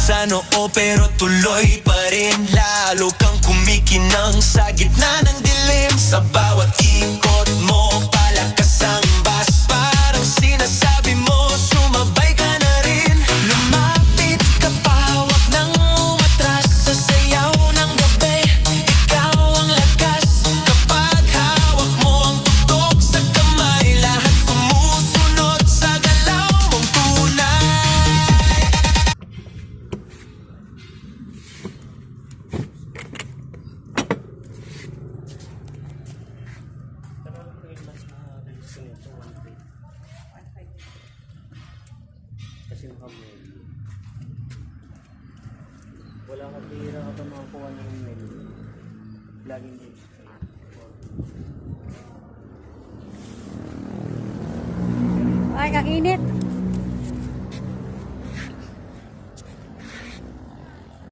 sa noo pero tuloy pa rin. Lalo kang kumikinang sa gitna ng dilim. Sa bawat ikot mo, palakas ang bas. Parang sinasabi mo, sumabay ka na rin. Lumapit ka pa, wag nang umatras. Sa sayaw ng gabi, ikaw ang lakas. Kapag hawak mo ang tutok sa kamay, lahat sumusunod sa galaw mong tunay. Kasi makamay. Wala kang tira ka pa makakuha ng email. Laging din. Ay, ang init.